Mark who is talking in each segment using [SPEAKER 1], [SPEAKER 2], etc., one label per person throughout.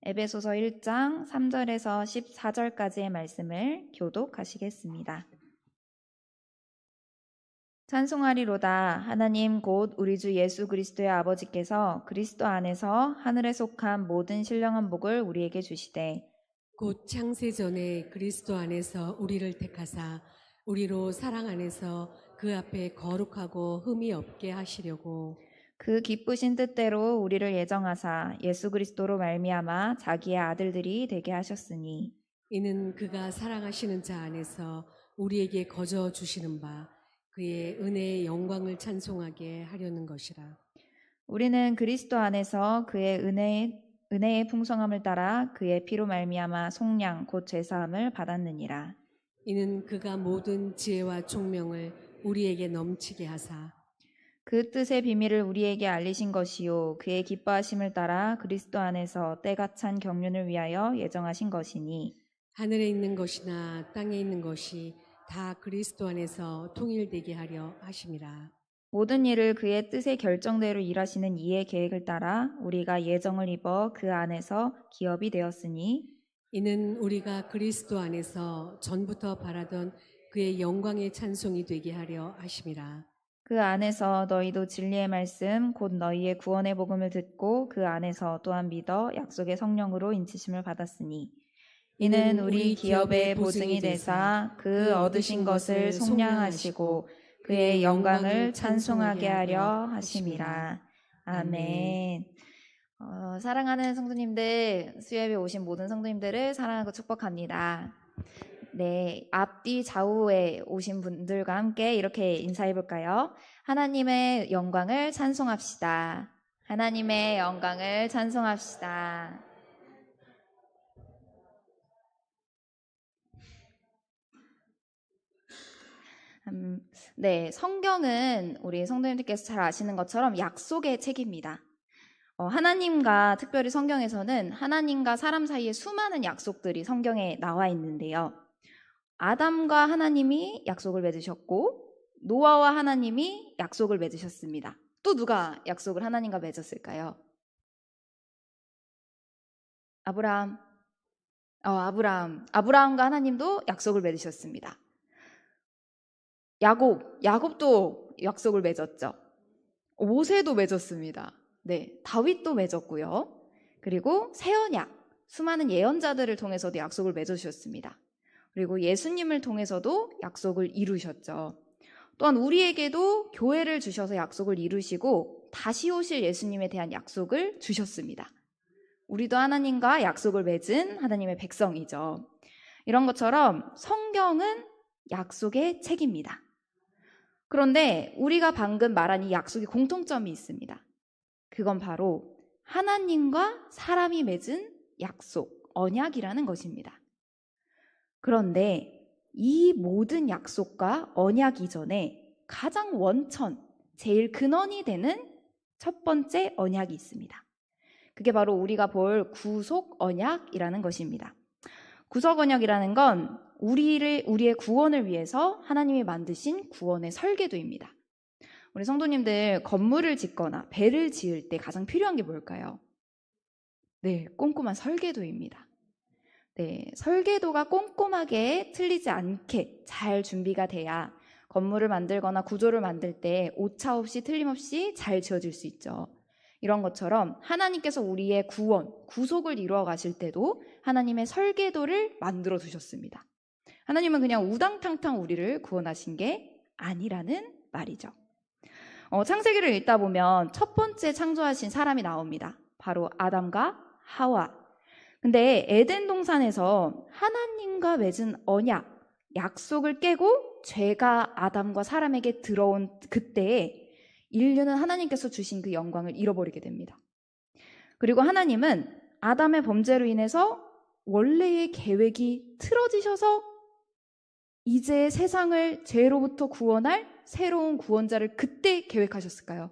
[SPEAKER 1] 에베소서 1장 3절에서 14절까지의 말씀을 교독하시겠습니다. 찬송하리로다. 하나님 곧 우리 주 예수 그리스도의 아버지께서 그리스도 안에서 하늘에 속한 모든 신령한 복을 우리에게 주시되
[SPEAKER 2] 곧 창세전에 그리스도 안에서 우리를 택하사 우리로 사랑 안에서 그 앞에 거룩하고 흠이 없게 하시려고
[SPEAKER 1] 그 기쁘신 뜻대로 우리를 예정하사 예수 그리스도로 말미암아 자기의 아들들이 되게 하셨으니
[SPEAKER 2] 이는 그가 사랑하시는 자 안에서 우리에게 거저 주시는 바 그의 은혜의 영광을 찬송하게 하려는 것이라.
[SPEAKER 1] 우리는 그리스도 안에서 그의 은혜의 풍성함을 따라 그의 피로 말미암아 속량 곧 죄사함을 받았느니라.
[SPEAKER 2] 이는 그가 모든 지혜와 총명을 우리에게 넘치게 하사
[SPEAKER 1] 그 뜻의 비밀을 우리에게 알리신 것이요 그의 기뻐하심을 따라 그리스도 안에서 때가 찬 경륜을 위하여 예정하신 것이니
[SPEAKER 2] 하늘에 있는 것이나 땅에 있는 것이 다 그리스도 안에서 통일되게 하려 하심이라.
[SPEAKER 1] 모든 일을 그의 뜻의 결정대로 일하시는 이의 계획을 따라 우리가 예정을 입어 그 안에서 기업이 되었으니
[SPEAKER 2] 이는 우리가 그리스도 안에서 전부터 바라던 그의 영광의 찬송이 되게 하려 하심이라.
[SPEAKER 1] 그 안에서 너희도 진리의 말씀 곧 너희의 구원의 복음을 듣고 그 안에서 또한 믿어 약속의 성령으로 인치심을 받았으니 이는 우리 기업의 보증이 되사 그 얻으신 것을 속량하시고 그의 영광을 찬송하게 하려 하심이라. 아멘. 사랑하는 성도님들, 수협에 오신 모든 성도님들을 사랑하고 축복합니다. 네, 앞뒤 좌우에 오신 분들과 함께 이렇게 인사해 볼까요? 하나님의 영광을 찬송합시다. 하나님의 영광을 찬송합시다. 네, 성경은 우리 성도님들께서 잘 아시는 것처럼 약속의 책입니다. 하나님과 특별히 성경에서는 하나님과 사람 사이에 수많은 약속들이 성경에 나와 있는데요. 아담과 하나님이 약속을 맺으셨고 노아와 하나님이 약속을 맺으셨습니다. 또 누가 약속을 하나님과 맺었을까요? 아브라함과 하나님도 약속을 맺으셨습니다. 야곱도 약속을 맺었죠. 모세도 맺었습니다. 네, 다윗도 맺었고요. 그리고 새 언약, 수많은 예언자들을 통해서도 약속을 맺으셨습니다. 그리고 예수님을 통해서도 약속을 이루셨죠. 또한 우리에게도 교회를 주셔서 약속을 이루시고 다시 오실 예수님에 대한 약속을 주셨습니다. 우리도 하나님과 약속을 맺은 하나님의 백성이죠. 이런 것처럼 성경은 약속의 책입니다. 그런데 우리가 방금 말한 이 약속의 공통점이 있습니다. 그건 바로 하나님과 사람이 맺은 약속, 언약이라는 것입니다. 그런데 이 모든 약속과 언약 이전에 가장 원천, 제일 근원이 되는 첫 번째 언약이 있습니다. 그게 바로 우리가 볼 구속 언약이라는 것입니다. 구속 언약이라는 건 우리의 구원을 위해서 하나님이 만드신 구원의 설계도입니다. 우리 성도님들 건물을 짓거나 배를 지을 때 가장 필요한 게 뭘까요? 네, 꼼꼼한 설계도입니다. 네, 설계도가 꼼꼼하게 틀리지 않게 잘 준비가 돼야 건물을 만들거나 구조를 만들 때 오차 없이 틀림없이 잘 지어질 수 있죠. 이런 것처럼 하나님께서 우리의 구원, 구속을 이루어 가실 때도 하나님의 설계도를 만들어 두셨습니다. 하나님은 그냥 우당탕탕 우리를 구원하신 게 아니라는 말이죠. 창세기를 읽다 보면 첫 번째 창조하신 사람이 나옵니다. 바로 아담과 하와. 근데 에덴 동산에서 하나님과 맺은 언약, 약속을 깨고 죄가 아담과 사람에게 들어온 그때에 인류는 하나님께서 주신 그 영광을 잃어버리게 됩니다. 그리고 하나님은 아담의 범죄로 인해서 원래의 계획이 틀어지셔서 이제 세상을 죄로부터 구원할 새로운 구원자를 그때 계획하셨을까요?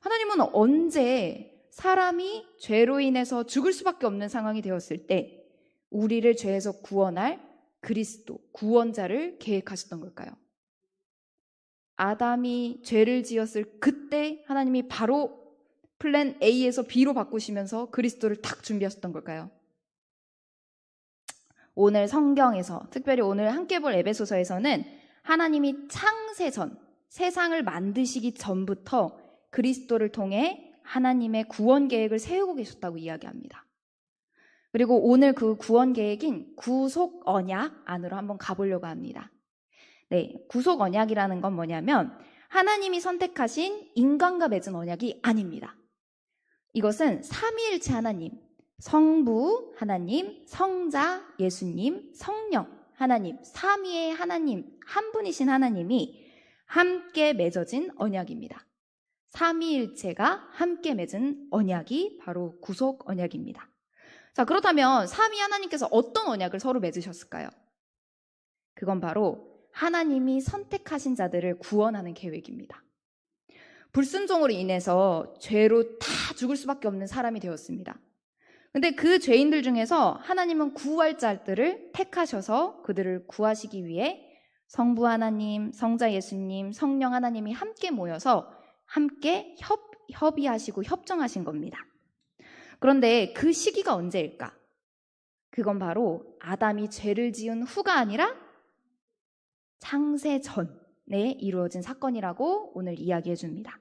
[SPEAKER 1] 하나님은 언제 사람이 죄로 인해서 죽을 수밖에 없는 상황이 되었을 때 우리를 죄에서 구원할 그리스도, 구원자를 계획하셨던 걸까요? 아담이 죄를 지었을 그때 하나님이 바로 플랜 A에서 B로 바꾸시면서 그리스도를 탁 준비하셨던 걸까요? 오늘 성경에서, 특별히 오늘 함께 볼 에베소서에서는 하나님이 창세전, 세상을 만드시기 전부터 그리스도를 통해 하나님의 구원 계획을 세우고 계셨다고 이야기합니다. 그리고 오늘 그 구원 계획인 구속 언약 안으로 한번 가보려고 합니다. 네, 구속 언약이라는 건 뭐냐면 하나님이 선택하신 인간과 맺은 언약이 아닙니다. 이것은 삼위일체 하나님, 성부 하나님, 성자 예수님, 성령 하나님, 삼위의 하나님, 한 분이신 하나님이 함께 맺어진 언약입니다. 삼위일체가 함께 맺은 언약이 바로 구속 언약입니다. 자, 그렇다면 삼위 하나님께서 어떤 언약을 서로 맺으셨을까요? 그건 바로 하나님이 선택하신 자들을 구원하는 계획입니다. 불순종으로 인해서 죄로 다 죽을 수밖에 없는 사람이 되었습니다. 근데 그 죄인들 중에서 하나님은 구할 자들을 택하셔서 그들을 구하시기 위해 성부 하나님, 성자 예수님, 성령 하나님이 함께 모여서 함께 협의하시고 협정하신 겁니다. 그런데 그 시기가 언제일까? 그건 바로 아담이 죄를 지은 후가 아니라 창세 전에 이루어진 사건이라고 오늘 이야기해 줍니다.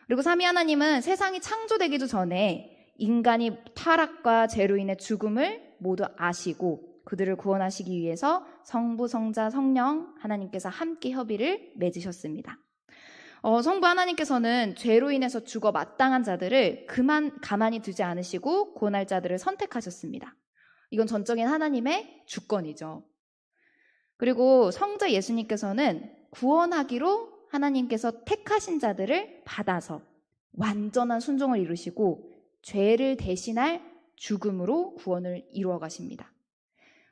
[SPEAKER 1] 그리고 삼위 하나님은 세상이 창조되기도 전에 인간이 타락과 죄로 인해 죽음을 모두 아시고 그들을 구원하시기 위해서 성부, 성자, 성령 하나님께서 함께 협의를 맺으셨습니다. 성부 하나님께서는 죄로 인해서 죽어 마땅한 자들을 가만히 두지 않으시고 구원할 자들을 선택하셨습니다. 이건 전적인 하나님의 주권이죠. 그리고 성자 예수님께서는 구원하기로 하나님께서 택하신 자들을 받아서 완전한 순종을 이루시고 죄를 대신할 죽음으로 구원을 이루어 가십니다.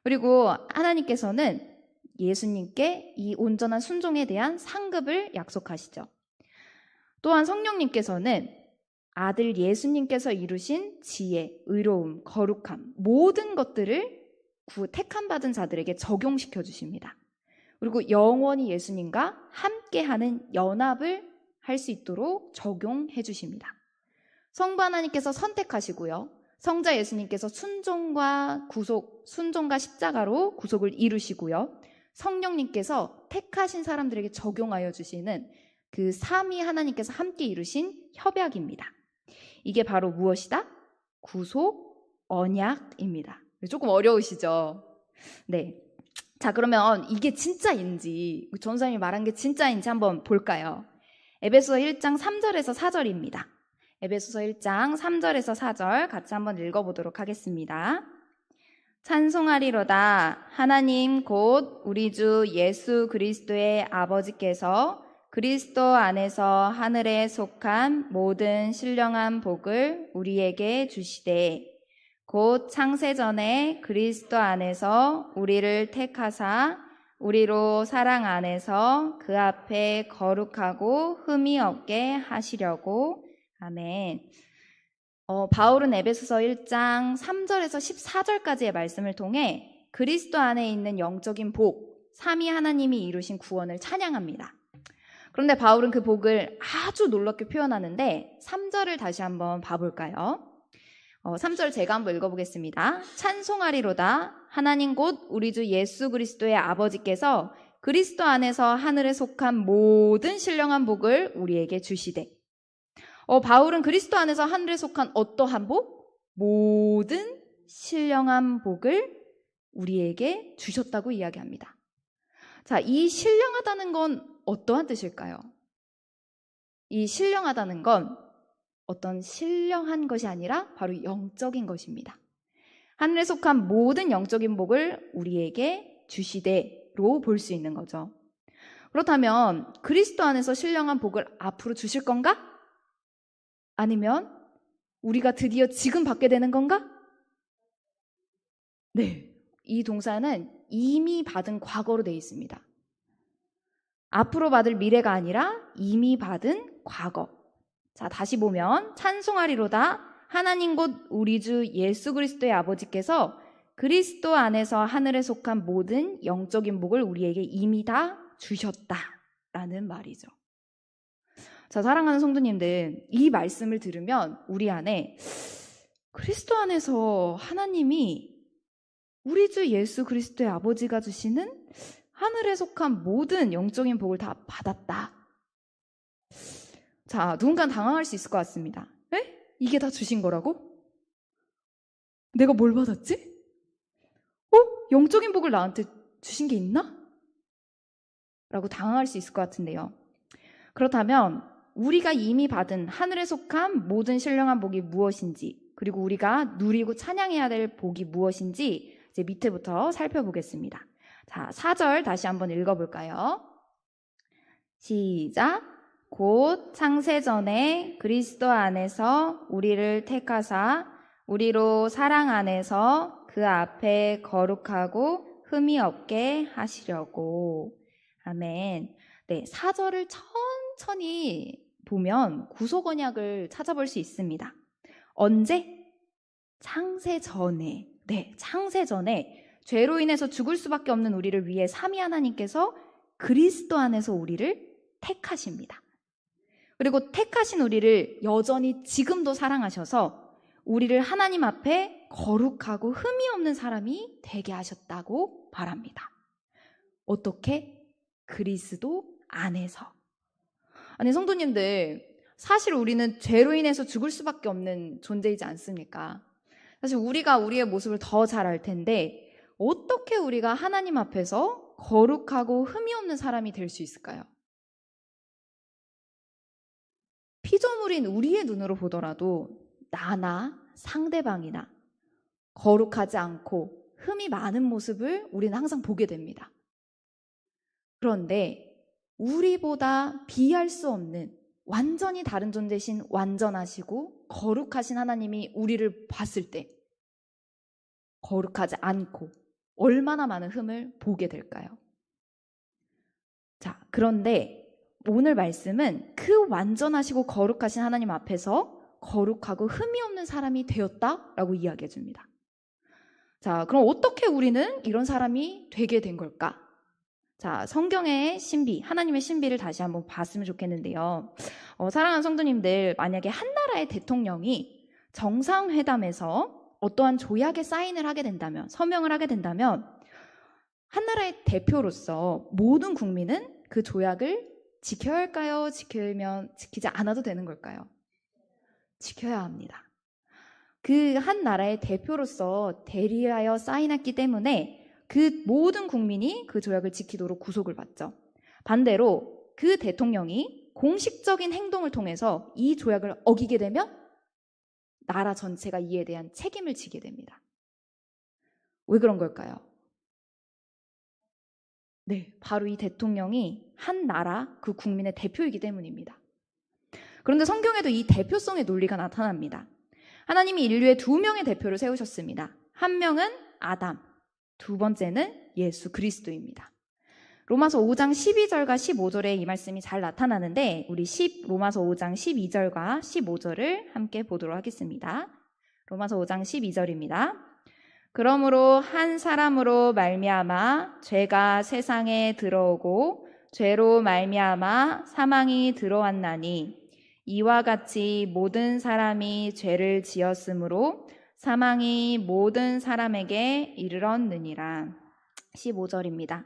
[SPEAKER 1] 그리고 하나님께서는 예수님께 이 온전한 순종에 대한 상급을 약속하시죠. 또한 성령님께서는 아들 예수님께서 이루신 지혜, 의로움, 거룩함 모든 것들을 택함받은 자들에게 적용시켜 주십니다. 그리고 영원히 예수님과 함께하는 연합을 할 수 있도록 적용해 주십니다. 성부 하나님께서 선택하시고요. 성자 예수님께서 순종과 십자가로 구속을 이루시고요. 성령님께서 택하신 사람들에게 적용하여 주시는 그 삼위 하나님께서 함께 이루신 협약입니다. 이게 바로 무엇이다? 구속 언약입니다. 조금 어려우시죠? 네. 자, 그러면 이게 진짜인지, 전사님이 말한 게 진짜인지 한번 볼까요? 에베소서 1장 3절에서 4절입니다. 에베소서 1장 3절에서 4절 같이 한번 읽어보도록 하겠습니다. 찬송하리로다. 하나님 곧 우리 주 예수 그리스도의 아버지께서 그리스도 안에서 하늘에 속한 모든 신령한 복을 우리에게 주시되 곧 창세전에 그리스도 안에서 우리를 택하사 우리로 사랑 안에서 그 앞에 거룩하고 흠이 없게 하시려고. 아멘. 바울은 에베소서 1장 3절에서 14절까지의 말씀을 통해 그리스도 안에 있는 영적인 복, 삼위 하나님이 이루신 구원을 찬양합니다. 그런데 바울은 그 복을 아주 놀랍게 표현하는데 3절을 다시 한번 봐볼까요? 3절 제가 한번 읽어보겠습니다. 찬송하리로다. 하나님 곧 우리 주 예수 그리스도의 아버지께서 그리스도 안에서 하늘에 속한 모든 신령한 복을 우리에게 주시되. 바울은 그리스도 안에서 하늘에 속한 어떠한 복? 모든 신령한 복을 우리에게 주셨다고 이야기합니다. 자, 이 신령하다는 건 어떠한 뜻일까요? 이 신령하다는 건 어떤 신령한 것이 아니라 바로 영적인 것입니다. 하늘에 속한 모든 영적인 복을 우리에게 주시되로 볼 수 있는 거죠. 그렇다면 그리스도 안에서 신령한 복을 앞으로 주실 건가? 아니면 우리가 드디어 지금 받게 되는 건가? 네, 이 동사는 이미 받은 과거로 되어 있습니다. 앞으로 받을 미래가 아니라 이미 받은 과거. 자, 다시 보면 찬송하리로다. 하나님 곧 우리 주 예수 그리스도의 아버지께서 그리스도 안에서 하늘에 속한 모든 영적인 복을 우리에게 이미 다 주셨다라는 말이죠. 자, 사랑하는 성도님들, 이 말씀을 들으면 우리 안에 그리스도 안에서 하나님이 우리 주 예수 그리스도의 아버지가 주시는 하늘에 속한 모든 영적인 복을 다 받았다. 자, 누군가는 당황할 수 있을 것 같습니다. 에? 이게 다 주신 거라고? 내가 뭘 받았지? 영적인 복을 나한테 주신 게 있나? 라고 당황할 수 있을 것 같은데요. 그렇다면 우리가 이미 받은 하늘에 속한 모든 신령한 복이 무엇인지, 그리고 우리가 누리고 찬양해야 될 복이 무엇인지 이제 밑에부터 살펴보겠습니다. 자, 4절 다시 한번 읽어볼까요? 시작. 곧 창세전에 그리스도 안에서 우리를 택하사 우리로 사랑 안에서 그 앞에 거룩하고 흠이 없게 하시려고. 아멘. 네, 4절을 천천히 보면 구속 언약을 찾아볼 수 있습니다. 언제? 창세 전에. 네, 창세 전에 죄로 인해서 죽을 수밖에 없는 우리를 위해 삼위 하나님께서 그리스도 안에서 우리를 택하십니다. 그리고 택하신 우리를 여전히 지금도 사랑하셔서 우리를 하나님 앞에 거룩하고 흠이 없는 사람이 되게 하셨다고 말합니다. 어떻게? 그리스도 안에서. 아니, 성도님들, 사실 우리는 죄로 인해서 죽을 수밖에 없는 존재이지 않습니까? 사실 우리가 우리의 모습을 더 잘 알 텐데 어떻게 우리가 하나님 앞에서 거룩하고 흠이 없는 사람이 될 수 있을까요? 피조물인 우리의 눈으로 보더라도 나나 상대방이나 거룩하지 않고 흠이 많은 모습을 우리는 항상 보게 됩니다. 그런데 우리보다 비할 수 없는 완전히 다른 존재신 완전하시고 거룩하신 하나님이 우리를 봤을 때 거룩하지 않고 얼마나 많은 흠을 보게 될까요? 자, 그런데 오늘 말씀은 그 완전하시고 거룩하신 하나님 앞에서 거룩하고 흠이 없는 사람이 되었다라고 이야기해 줍니다. 자, 그럼 어떻게 우리는 이런 사람이 되게 된 걸까? 자, 성경의 신비, 하나님의 신비를 다시 한번 봤으면 좋겠는데요. 사랑하는 성도님들, 만약에 한 나라의 대통령이 정상회담에서 어떠한 조약에 사인을 하게 된다면, 서명을 하게 된다면 한 나라의 대표로서 모든 국민은 그 조약을 지켜야 할까요? 지키지 않아도 되는 걸까요? 지켜야 합니다. 그 한 나라의 대표로서 대리하여 사인했기 때문에 그 모든 국민이 그 조약을 지키도록 구속을 받죠. 반대로 그 대통령이 공식적인 행동을 통해서 이 조약을 어기게 되면 나라 전체가 이에 대한 책임을 지게 됩니다. 왜 그런 걸까요? 네, 바로 이 대통령이 한 나라 그 국민의 대표이기 때문입니다. 그런데 성경에도 이 대표성의 논리가 나타납니다. 하나님이 인류의 2명의 대표를 세우셨습니다. 한 명은 아담, 두 번째는 예수 그리스도입니다. 로마서 5장 12절과 15절에 이 말씀이 잘 나타나는데 우리 로마서 5장 12절과 15절을 함께 보도록 하겠습니다. 로마서 5장 12절입니다. 그러므로 한 사람으로 말미암아 죄가 세상에 들어오고 죄로 말미암아 사망이 들어왔나니 이와 같이 모든 사람이 죄를 지었으므로 사망이 모든 사람에게 이르렀느니라. 15절입니다.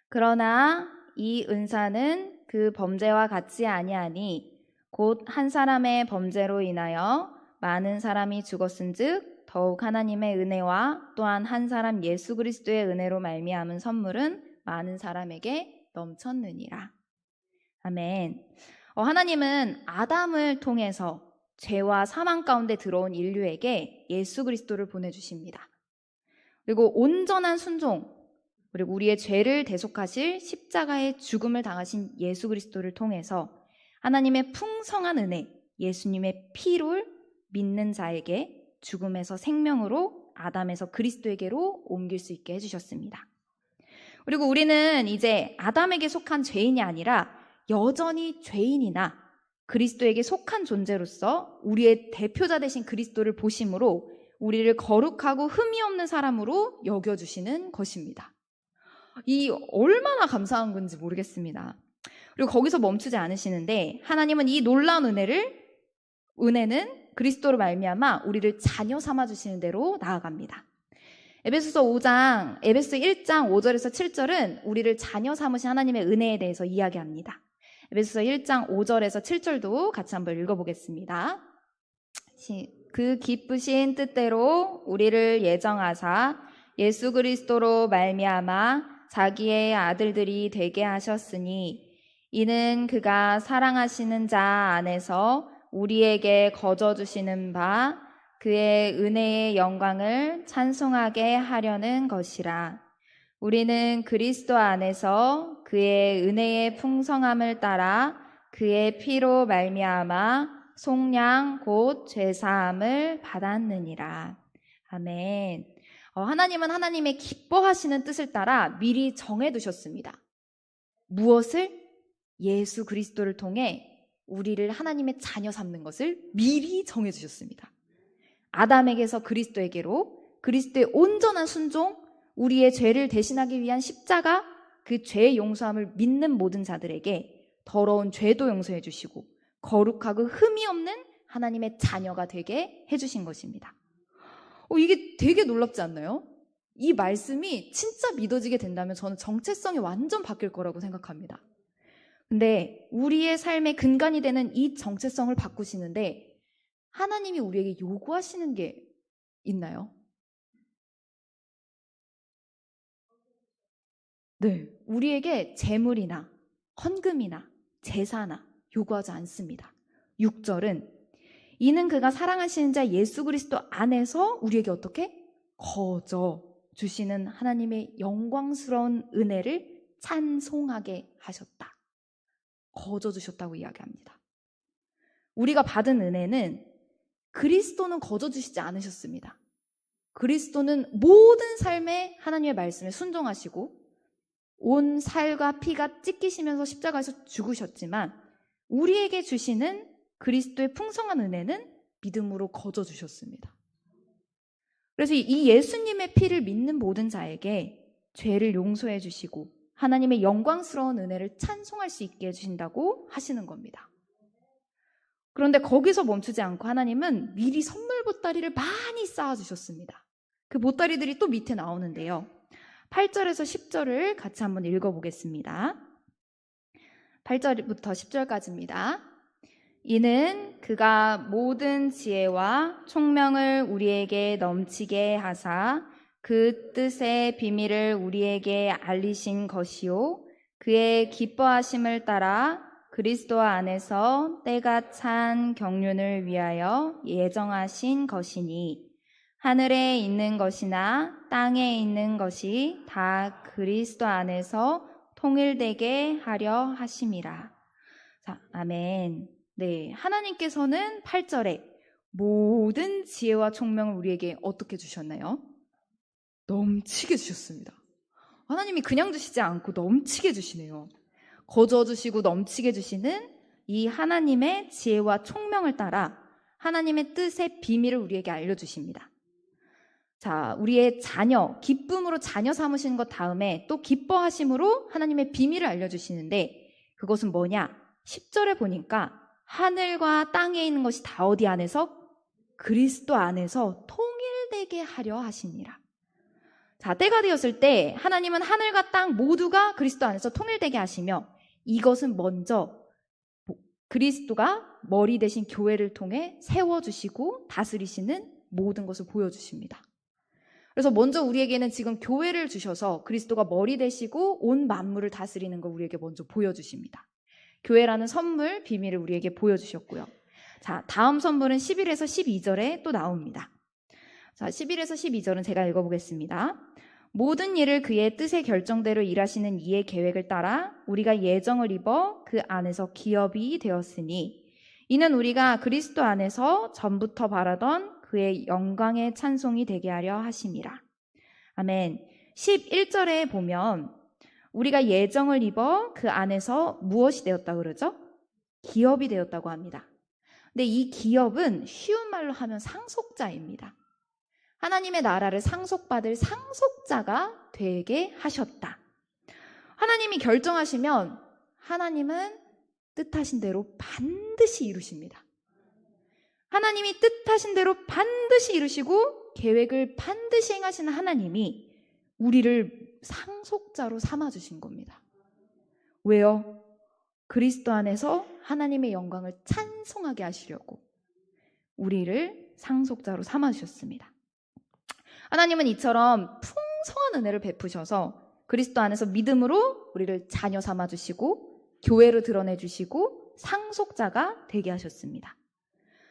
[SPEAKER 1] 그러나 이 은사는 그 범죄와 같지 아니하니 곧 한 사람의 범죄로 인하여 많은 사람이 죽었은즉 더욱 하나님의 은혜와 또한 한 사람 예수 그리스도의 은혜로 말미암은 선물은 많은 사람에게 넘쳤느니라. 아멘. 하나님은 아담을 통해서 죄와 사망 가운데 들어온 인류에게 예수 그리스도를 보내주십니다. 그리고 온전한 순종, 그리고 우리의 죄를 대속하실 십자가의 죽음을 당하신 예수 그리스도를 통해서 하나님의 풍성한 은혜, 예수님의 피를 믿는 자에게 죽음에서 생명으로 아담에서 그리스도에게로 옮길 수 있게 해주셨습니다. 그리고 우리는 이제 아담에게 속한 죄인이 아니라 여전히 죄인이나 그리스도에게 속한 존재로서 우리의 대표자 되신 그리스도를 보심으로 우리를 거룩하고 흠이 없는 사람으로 여겨주시는 것입니다. 이 얼마나 감사한 건지 모르겠습니다. 그리고 거기서 멈추지 않으시는데 하나님은 이 놀라운 은혜는 그리스도로 말미암아 우리를 자녀 삼아 주시는 대로 나아갑니다. 에베소서 1장 5절에서 7절은 우리를 자녀 삼으신 하나님의 은혜에 대해서 이야기합니다. 에베소서 1장 5절에서 7절도 같이 한번 읽어보겠습니다. 그 기쁘신 뜻대로 우리를 예정하사 예수 그리스도로 말미암아 자기의 아들들이 되게 하셨으니 이는 그가 사랑하시는 자 안에서 우리에게 거저주시는 바 그의 은혜의 영광을 찬송하게 하려는 것이라. 우리는 그리스도 안에서 그의 은혜의 풍성함을 따라 그의 피로 말미암아 속량 곧 죄사함을 받았느니라. 아멘. 하나님은 하나님의 기뻐하시는 뜻을 따라 미리 정해두셨습니다. 무엇을? 예수 그리스도를 통해 우리를 하나님의 자녀 삼는 것을 미리 정해주셨습니다. 아담에게서 그리스도에게로 그리스도의 온전한 순종, 우리의 죄를 대신하기 위한 십자가, 그 죄의 용서함을 믿는 모든 자들에게 더러운 죄도 용서해 주시고 거룩하고 흠이 없는 하나님의 자녀가 되게 해주신 것입니다. 이게 되게 놀랍지 않나요? 이 말씀이 진짜 믿어지게 된다면 저는 정체성이 완전 바뀔 거라고 생각합니다. 근데 우리의 삶의 근간이 되는 이 정체성을 바꾸시는데 하나님이 우리에게 요구하시는 게 있나요? 네, 우리에게 재물이나 헌금이나 제사나 요구하지 않습니다. 6절은 이는 그가 사랑하시는 자 예수 그리스도 안에서 우리에게 어떻게? 거저 주시는 하나님의 영광스러운 은혜를 찬송하게 하셨다. 거저 주셨다고 이야기합니다. 우리가 받은 은혜는 그리스도는 거저 주시지 않으셨습니다. 그리스도는 모든 삶에 하나님의 말씀에 순종하시고 온 살과 피가 찢기시면서 십자가에서 죽으셨지만 우리에게 주시는 그리스도의 풍성한 은혜는 믿음으로 거저 주셨습니다. 그래서 이 예수님의 피를 믿는 모든 자에게 죄를 용서해 주시고 하나님의 영광스러운 은혜를 찬송할 수 있게 해주신다고 하시는 겁니다. 그런데 거기서 멈추지 않고 하나님은 미리 선물 보따리를 많이 쌓아주셨습니다. 그 보따리들이 또 밑에 나오는데요. 8절에서 10절을 같이 한번 읽어보겠습니다. 8절부터 10절까지입니다. 이는 그가 모든 지혜와 총명을 우리에게 넘치게 하사 그 뜻의 비밀을 우리에게 알리신 것이요 그의 기뻐하심을 따라 그리스도 안에서 때가 찬 경륜을 위하여 예정하신 것이니 하늘에 있는 것이나 땅에 있는 것이 다 그리스도 안에서 통일되게 하려 하심이라. 자, 아멘. 네, 하나님께서는 8절에 모든 지혜와 총명을 우리에게 어떻게 주셨나요? 넘치게 주셨습니다. 하나님이 그냥 주시지 않고 넘치게 주시네요. 거저 주시고 넘치게 주시는 이 하나님의 지혜와 총명을 따라 하나님의 뜻의 비밀을 우리에게 알려주십니다. 자, 우리의 자녀, 기쁨으로 자녀 삼으시는 것 다음에 또 기뻐하심으로 하나님의 비밀을 알려주시는데 그것은 뭐냐? 10절에 보니까 하늘과 땅에 있는 것이 다 어디 안에서? 그리스도 안에서 통일되게 하려 하시니라. 자, 때가 되었을 때 하나님은 하늘과 땅 모두가 그리스도 안에서 통일되게 하시며 이것은 먼저 그리스도가 머리 대신 교회를 통해 세워주시고 다스리시는 모든 것을 보여주십니다. 그래서 먼저 우리에게는 지금 교회를 주셔서 그리스도가 머리 되시고 온 만물을 다스리는 걸 우리에게 먼저 보여주십니다. 교회라는 선물, 비밀을 우리에게 보여주셨고요. 자, 다음 선물은 11에서 12절에 또 나옵니다. 자, 11에서 12절은 제가 읽어보겠습니다. 모든 일을 그의 뜻의 결정대로 일하시는 이의 계획을 따라 우리가 예정을 입어 그 안에서 기업이 되었으니 이는 우리가 그리스도 안에서 전부터 바라던 그의 영광의 찬송이 되게 하려 하심이라. 아멘. 11절에 보면 우리가 예정을 입어 그 안에서 무엇이 되었다고 그러죠? 기업이 되었다고 합니다. 근데 이 기업은 쉬운 말로 하면 상속자입니다. 하나님의 나라를 상속받을 상속자가 되게 하셨다. 하나님이 결정하시면 하나님은 뜻하신 대로 반드시 이루십니다. 하나님이 뜻하신 대로 반드시 이루시고 계획을 반드시 행하시는 하나님이 우리를 상속자로 삼아주신 겁니다. 왜요? 그리스도 안에서 하나님의 영광을 찬송하게 하시려고 우리를 상속자로 삼아주셨습니다. 하나님은 이처럼 풍성한 은혜를 베푸셔서 그리스도 안에서 믿음으로 우리를 자녀 삼아주시고 교회로 드러내주시고 상속자가 되게 하셨습니다.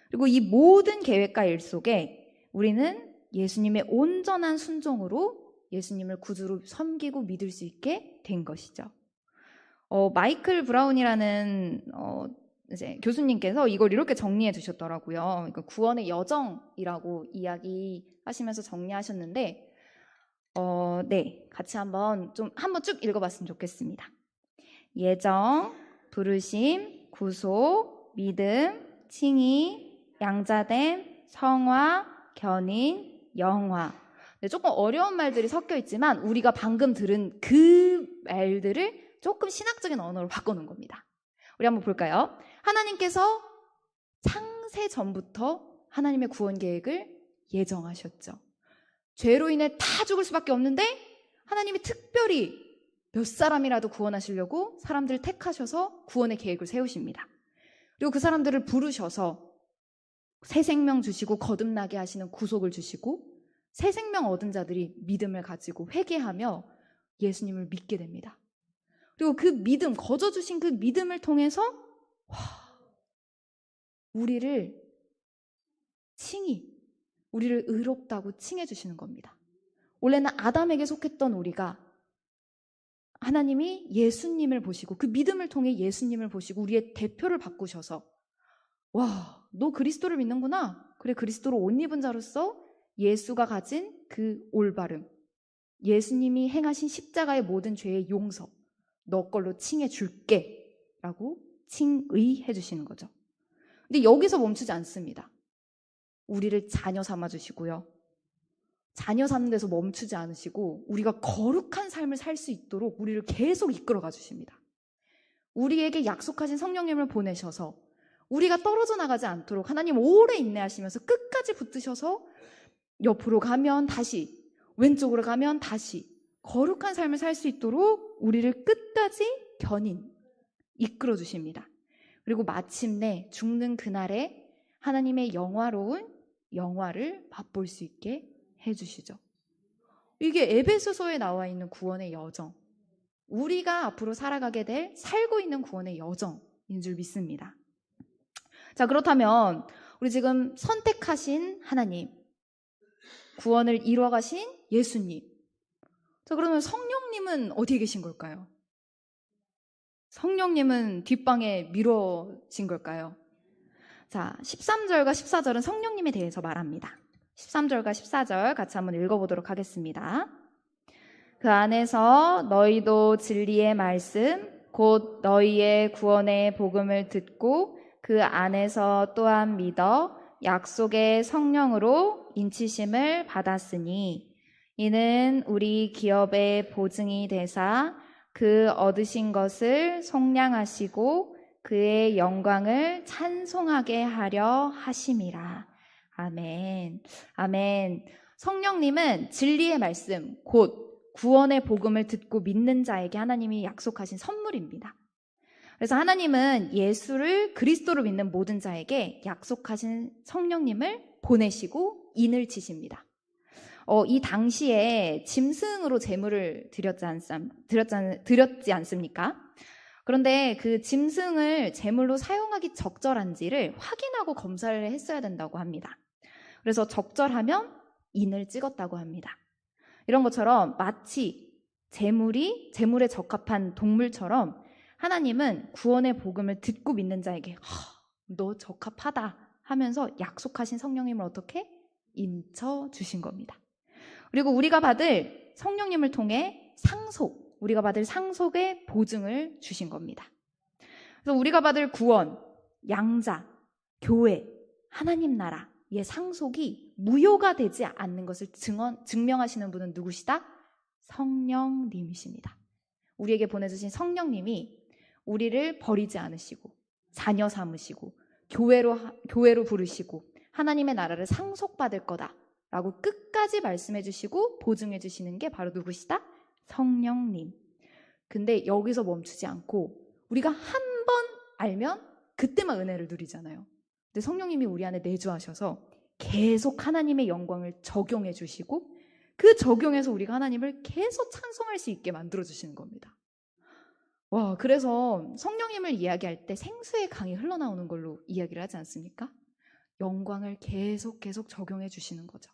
[SPEAKER 1] 그리고 이 모든 계획과 일 속에 우리는 예수님의 온전한 순종으로 예수님을 구주로 섬기고 믿을 수 있게 된 것이죠. 마이클 브라운이라는 이제 교수님께서 이걸 이렇게 정리해 주셨더라고요. 그러니까 구원의 여정이라고 이야기하시면서 정리하셨는데, 네, 같이 한번 쭉 읽어봤으면 좋겠습니다. 예정, 부르심, 구속, 믿음, 칭의, 양자됨, 성화, 견인, 영화. 네, 조금 어려운 말들이 섞여 있지만 우리가 방금 들은 그 말들을 조금 신학적인 언어로 바꿔놓은 겁니다. 우리 한번 볼까요? 하나님께서 창세 전부터 하나님의 구원 계획을 예정하셨죠. 죄로 인해 다 죽을 수밖에 없는데 하나님이 특별히 몇 사람이라도 구원하시려고 사람들을 택하셔서 구원의 계획을 세우십니다. 그리고 그 사람들을 부르셔서 새 생명 주시고 거듭나게 하시는 구속을 주시고 새 생명 얻은 자들이 믿음을 가지고 회개하며 예수님을 믿게 됩니다. 그리고 그 믿음, 거저 주신 그 믿음을 통해서 우리를 우리를 의롭다고 칭해 주시는 겁니다. 원래는 아담에게 속했던 우리가 하나님이 예수님을 보시고 그 믿음을 통해 예수님을 보시고 우리의 대표를 바꾸셔서 와, 너 그리스도를 믿는구나. 그래, 그리스도로 옷 입은 자로서 예수가 가진 그 올바름, 예수님이 행하신 십자가의 모든 죄의 용서, 너 걸로 칭해 줄게 라고 칭의해 주시는 거죠. 근데 여기서 멈추지 않습니다. 우리를 자녀 삼아 주시고요. 자녀 삼는 데서 멈추지 않으시고 우리가 거룩한 삶을 살 수 있도록 우리를 계속 이끌어가 주십니다. 우리에게 약속하신 성령님을 보내셔서 우리가 떨어져 나가지 않도록 하나님 오래 인내하시면서 끝까지 붙드셔서 옆으로 가면 다시, 왼쪽으로 가면 다시 거룩한 삶을 살 수 있도록 우리를 끝까지 이끌어 주십니다. 그리고 마침내 죽는 그날에 하나님의 영화로운 영화를 맛볼 수 있게 해주시죠. 이게 에베소서에 나와 있는 구원의 여정, 우리가 앞으로 살아가게 될 살고 있는 구원의 여정인 줄 믿습니다. 자, 그렇다면 우리 지금 선택하신 하나님, 구원을 이루어가신 예수님, 자, 그러면 성령님은 어디에 계신 걸까요? 성령님은 뒷방에 미뤄진 걸까요? 자, 13절과 14절은 성령님에 대해서 말합니다. 13절과 14절 같이 한번 읽어보도록 하겠습니다. 그 안에서 너희도 진리의 말씀, 곧 너희의 구원의 복음을 듣고 그 안에서 또한 믿어 약속의 성령으로 인치심을 받았으니 이는 우리 기업의 보증이 되사 그 얻으신 것을 속량하시고 그의 영광을 찬송하게 하려 하심이라. 아멘. 아멘. 성령님은 진리의 말씀, 곧 구원의 복음을 듣고 믿는 자에게 하나님이 약속하신 선물입니다. 그래서 하나님은 예수를 그리스도로 믿는 모든 자에게 약속하신 성령님을 보내시고 인을 치십니다. 이 당시에 짐승으로 제물을 드렸지 않습니까? 그런데 그 짐승을 제물로 사용하기 적절한지를 확인하고 검사를 했어야 된다고 합니다. 그래서 적절하면 인을 찍었다고 합니다. 이런 것처럼 마치 제물에 적합한 동물처럼 하나님은 구원의 복음을 듣고 믿는 자에게 너 적합하다 하면서 약속하신 성령님을 어떻게 인쳐 주신 겁니다. 그리고 우리가 받을 성령님을 통해 우리가 받을 상속의 보증을 주신 겁니다. 그래서 우리가 받을 구원, 양자, 교회, 하나님 나라의 상속이 무효가 되지 않는 것을 증명하시는 분은 누구시다? 성령님이십니다. 우리에게 보내주신 성령님이 우리를 버리지 않으시고 자녀 삼으시고 교회로 부르시고 하나님의 나라를 상속받을 거다라고 끝까지 말씀해 주시고 보증해 주시는 게 바로 누구시다? 성령님. 근데 여기서 멈추지 않고 우리가 한 번 알면 그때만 은혜를 누리잖아요. 근데 성령님이 우리 안에 내주하셔서 계속 하나님의 영광을 적용해 주시고 그 적용해서 우리가 하나님을 계속 찬송할 수 있게 만들어 주시는 겁니다. 와, 그래서 성령님을 이야기할 때 생수의 강이 흘러나오는 걸로 이야기를 하지 않습니까? 영광을 계속 적용해 주시는 거죠.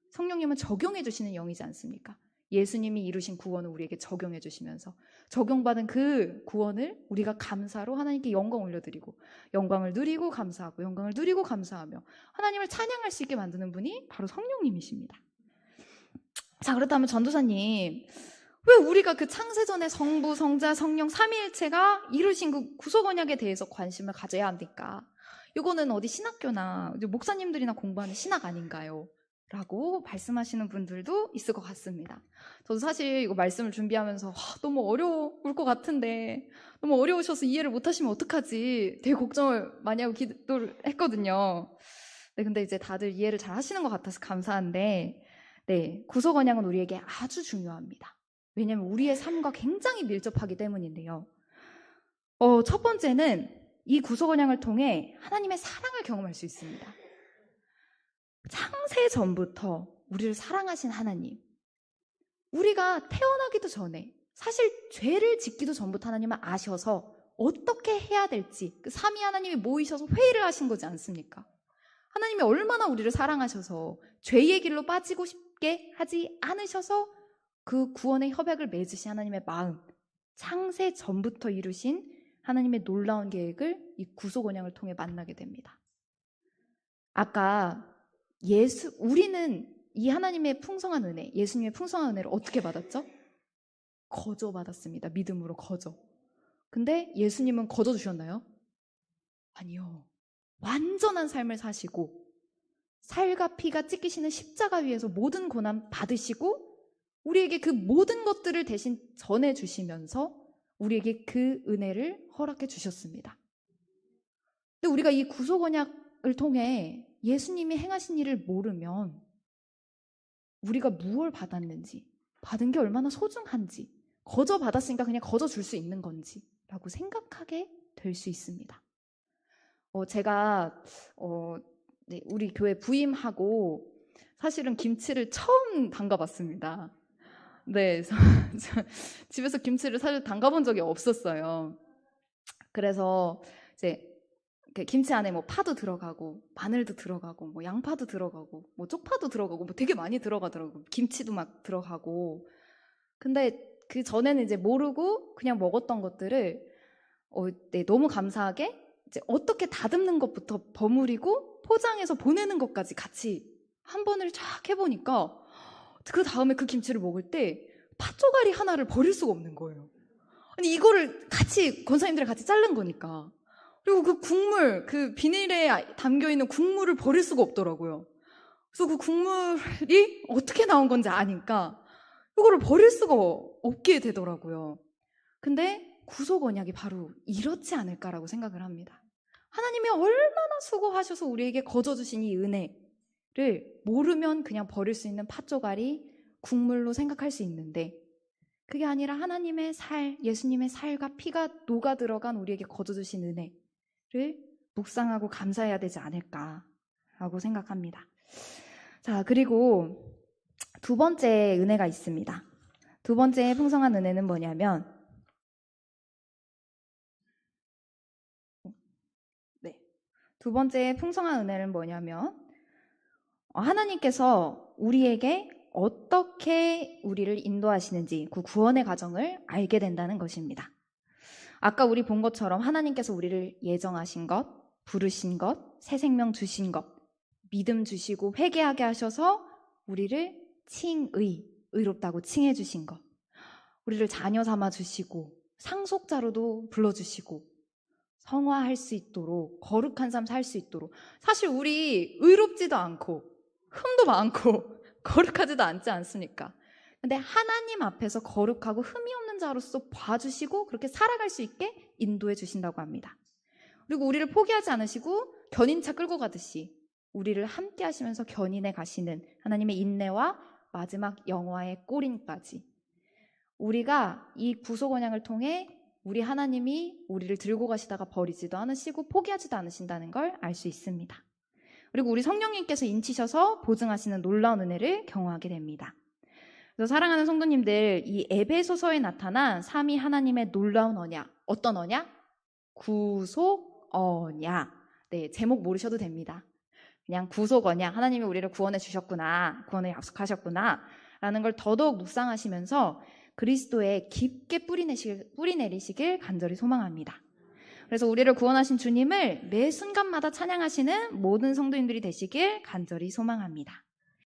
[SPEAKER 1] 성령님은 적용해 주시는 영이지 않습니까? 예수님이 이루신 구원을 우리에게 적용해 주시면서 적용받은 그 구원을 우리가 감사로 하나님께 영광 올려드리고 영광을 누리고 감사하고 영광을 누리고 감사하며 하나님을 찬양할 수 있게 만드는 분이 바로 성령님이십니다. 자, 그렇다면 전도사님, 왜 우리가 그 창세전에 성부, 성자, 성령 삼위일체가 이루신 그 구속 언약에 대해서 관심을 가져야 합니까? 이거는 어디 신학교나 목사님들이나 공부하는 신학 아닌가요? 라고 말씀하시는 분들도 있을 것 같습니다. 저도 사실 이거 말씀을 준비하면서 너무 어려울 것 같은데 너무 어려우셔서 이해를 못하시면 어떡하지? 되게 걱정을 많이 하고 기도를 했거든요. 네, 근데 이제 다들 이해를 잘 하시는 것 같아서 감사한데, 네, 구속 언약은 우리에게 아주 중요합니다. 왜냐하면 우리의 삶과 굉장히 밀접하기 때문인데요. 첫 번째는 이 구속 언약을 통해 하나님의 사랑을 경험할 수 있습니다. 창세 전부터 우리를 사랑하신 하나님, 우리가 태어나기도 전에 사실 죄를 짓기도 전부터 하나님은 아셔서 어떻게 해야 될지 그 삼위 하나님이 모이셔서 회의를 하신 거지 않습니까? 하나님이 얼마나 우리를 사랑하셔서 죄의 길로 빠지고 싶게 하지 않으셔서 그 구원의 협약을 맺으신 하나님의 마음, 창세 전부터 이루신 하나님의 놀라운 계획을 이 구속 언약을 통해 만나게 됩니다. 아까 우리는 이 하나님의 풍성한 은혜, 예수님의 풍성한 은혜를 어떻게 받았죠? 거저 받았습니다. 믿음으로 거저. 근데 예수님은 거저 주셨나요? 아니요. 완전한 삶을 사시고 살과 피가 찢기시는 십자가 위에서 모든 고난 받으시고 우리에게 그 모든 것들을 대신 전해주시면서 우리에게 그 은혜를 허락해 주셨습니다. 근데 우리가 이 구속 언약을 통해 예수님이 행하신 일을 모르면 우리가 무엇을 받았는지, 받은 게 얼마나 소중한지, 거저 받았으니까 그냥 거저 줄 수 있는 건지 라고 생각하게 될 수 있습니다. 제가 네, 우리 교회 부임하고 사실은 김치를 처음 담가봤습니다. 네, 집에서 김치를 사실 담가본 적이 없었어요. 그래서 이제 김치 안에 뭐 파도 들어가고 마늘도 들어가고 뭐 양파도 들어가고 뭐 쪽파도 들어가고 뭐 되게 많이 들어가더라고요. 김치도 막 들어가고. 근데 그 전에는 이제 모르고 그냥 먹었던 것들을 네, 너무 감사하게 이제 어떻게 다듬는 것부터 버무리고 포장해서 보내는 것까지 같이 한 번을 쫙 해보니까 그 다음에 그 김치를 먹을 때 팥조가리 하나를 버릴 수가 없는 거예요. 아니 이거를 같이 권사님들이랑 같이 자른 거니까. 그리고 그 국물, 그 비닐에 담겨있는 국물을 버릴 수가 없더라고요. 그래서 그 국물이 어떻게 나온 건지 아니까 이거를 버릴 수가 없게 되더라고요. 근데 구속 언약이 바로 이렇지 않을까라고 생각을 합니다. 하나님이 얼마나 수고하셔서 우리에게 거저 주신 이 은혜를 모르면 그냥 버릴 수 있는 팥조가리, 국물로 생각할 수 있는데 그게 아니라 하나님의 예수님의 살과 피가 녹아 들어간 우리에게 거저 주신 은혜를 묵상하고 감사해야 되지 않을까라고 생각합니다. 자, 그리고 두 번째 은혜가 있습니다. 두 번째 풍성한 은혜는 뭐냐면 두 번째 풍성한 은혜는 뭐냐면 하나님께서 우리에게 어떻게 우리를 인도하시는지 그 구원의 과정을 알게 된다는 것입니다. 아까 우리 본 것처럼 하나님께서 우리를 예정하신 것, 부르신 것, 새 생명 주신 것, 믿음 주시고 회개하게 하셔서 우리를 의롭다고 칭해 주신 것, 우리를 자녀 삼아 주시고 상속자로도 불러주시고 성화할 수 있도록 거룩한 삶 살 수 있도록 사실 우리 의롭지도 않고 흠도 많고 거룩하지도 않지 않습니까? 근데 하나님 앞에서 거룩하고 흠이 없는 자로서 봐주시고 그렇게 살아갈 수 있게 인도해 주신다고 합니다. 그리고 우리를 포기하지 않으시고 견인차 끌고 가듯이 우리를 함께 하시면서 견인해 가시는 하나님의 인내와 마지막 영화의 꼬림까지, 우리가 이 구속 언약을 통해 우리 하나님이 우리를 들고 가시다가 버리지도 않으시고 포기하지도 않으신다는 걸 알 수 있습니다. 그리고 우리 성령님께서 인치셔서 보증하시는 놀라운 은혜를 경험하게 됩니다. 그래서 사랑하는 성도님들, 이 에베소서에 나타난 삼위 하나님의 놀라운 언약, 어떤 언약? 구속 언약. 네, 제목 모르셔도 됩니다. 그냥 구속 언약, 하나님이 우리를 구원해 주셨구나, 구원을 약속하셨구나 라는 걸 더더욱 묵상하시면서 그리스도에 깊게 뿌리내리시길 간절히 소망합니다. 그래서 우리를 구원하신 주님을 매 순간마다 찬양하시는 모든 성도님들이 되시길 간절히 소망합니다.